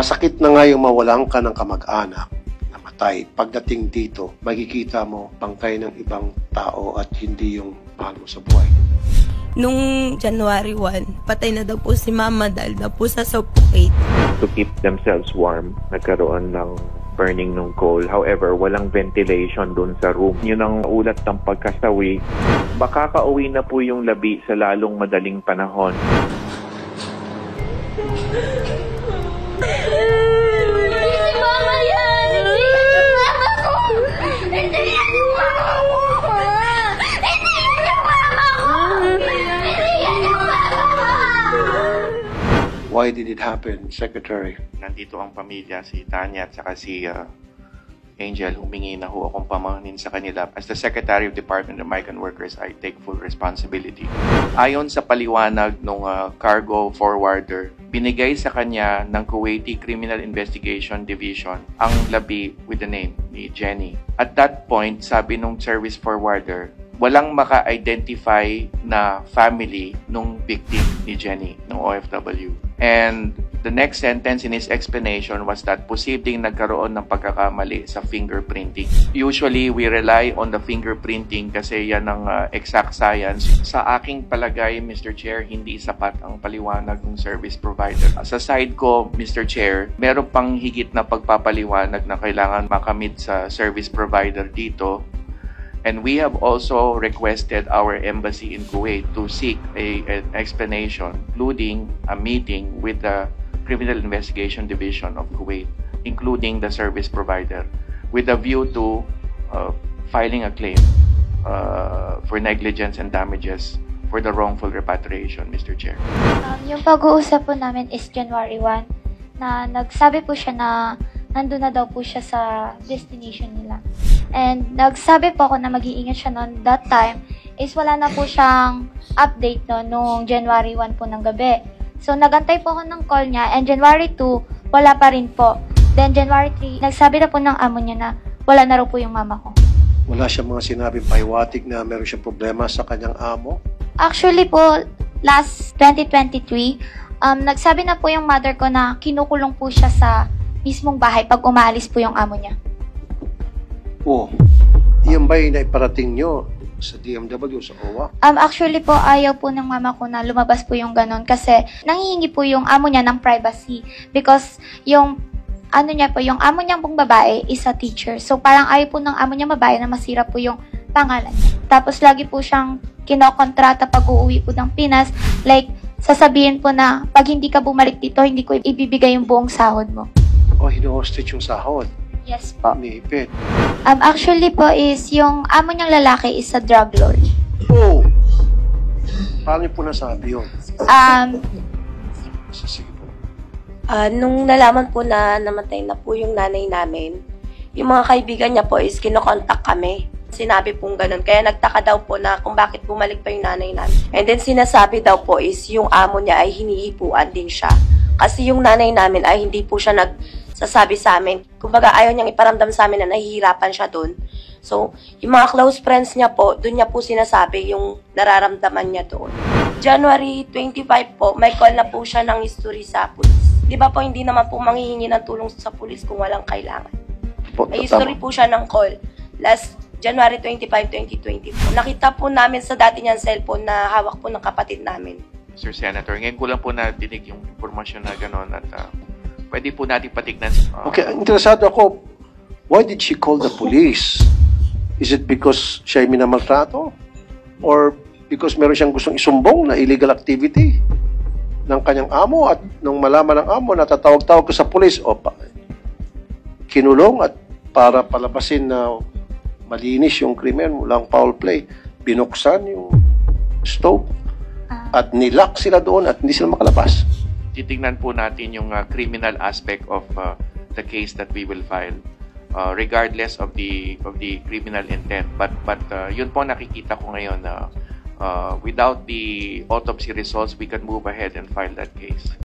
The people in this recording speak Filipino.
Sakit na nga yung mawalan ka ng kamag-anak na matay. Pagdating dito, makikita mo bangkay ng ibang tao at hindi yung mahal mo sa buhay. Nung January 1, patay na daw po si Mama dahil daw po sa suffocate. To keep themselves warm, nagkaroon ng burning ng coal. However, walang ventilation doon sa room. Yun ang ulat ng pagkasawi. Baka kauwi na po yung labi sa lalong madaling panahon. Why did it happen, Secretary? Nandito ang pamilya, si Tanya at saka si Angel. Humingi na ho akong pamahanin sa kanila. As the Secretary of Department of Migrant Workers, I take full responsibility. Ayon sa paliwanag ng cargo forwarder, binigay sa kanya ng Kuwaiti Criminal Investigation Division ang labi with the name ni Jenny. At that point, sabi nung service forwarder, walang maka-identify na family nung victim ni Jenny, ng OFW. And the next sentence in his explanation was that posibleng nagkaroon ng pagkakamali sa fingerprinting. Usually, we rely on the fingerprinting kasi yan ang exact science. Sa aking palagay, Mr. Chair, hindi sapat ang paliwanag ng service provider. Sa side ko, Mr. Chair, meron pang higit na pagpapaliwanag na kailangan makamit sa service provider dito. And we have also requested our embassy in Kuwait to seek an explanation, including a meeting with the Criminal Investigation Division of Kuwait, including the service provider, with a view to filing a claim for negligence and damages for the wrongful repatriation, Mr. Chair. Yung pag-uusap po namin is January 1, na nagsabi po siya na nandun na daw po siya sa destination nila. And nagsabi po ako na mag-iingat siya noon that time is wala na po siyang update noong January 1 po ng gabi. So nagantay po ako ng call niya and January 2, wala pa rin po. Then January 3, nagsabi na po ng amo niya na wala na raw po yung mama ko. Wala siyang mga sinabing pahiwatig na meron siyang problema sa kanyang amo? Actually po, last 2023, nagsabi na po yung mother ko na kinukulong po siya sa mismong bahay pag umaalis po yung amo niya. Oh, yan ba'y naiparating nyo sa DMW, sa OWA? Actually po, ayaw po ng mama ko na lumabas po yung ganon kasi nangihingi po yung amo niya ng privacy because yung yung amo niyang pong babae is a teacher. So parang ayaw po ng amo niya babae na masira po yung pangalan niya. Tapos lagi po siyang kinokontrata pag uuwi po ng Pinas. Like, sasabihin po na pag hindi ka bumalik dito, hindi ko ibibigay yung buong sahod mo. Oh, hino-hostage yung sahod? Yes po. Niipit. Actually po is yung amo niyang lalaki is a drug lord. Oh! Paano niyo po nasabi yun? Sige po. Nung nalaman po na namatay na po yung nanay namin, yung mga kaibigan niya po is kinokontak kami. Sinabi pong ganun. Kaya nagtaka daw po na kung bakit bumalik pa yung nanay namin. And then sinasabi daw po is yung amo niya ay hinihipuan din siya. Kasi yung nanay namin ay hindi po siya nagsasabi sa amin. Kumbaga ayaw niyang iparamdam sa amin na nahihirapan siya doon. So, yung mga close friends niya po, doon niya po sinasabi yung nararamdaman niya doon. January 25 po, may call na po siya ng history sa pulis. Di ba po hindi naman po manghihingi ng tulong sa pulis kung walang kailangan. May history po siya ng call. Last January 25, 2020 po. Nakita po namin sa dati niyang cellphone na hawak po ng kapatid namin. Mr. Senator, ngayon ko lang po nadinig yung informasyon na gano'n at pwede po natin patignan. Okay, interesado ako. Why did she call the police? Is it because siya ay minamaltrato? Or because meron siyang gustong isumbong na illegal activity ng kanyang amo at nung malaman ng amo na tatawag-tawag ko sa police o kinulong at para palabasin na malinis yung krimen, walang foul play, binuksan yung stove at nilock sila doon at hindi sila makalabas. Titingnan po natin yung criminal aspect of the case that we will file regardless of the criminal intent. But yun po nakikita ko ngayon na without the autopsy results, we can move ahead and file that case.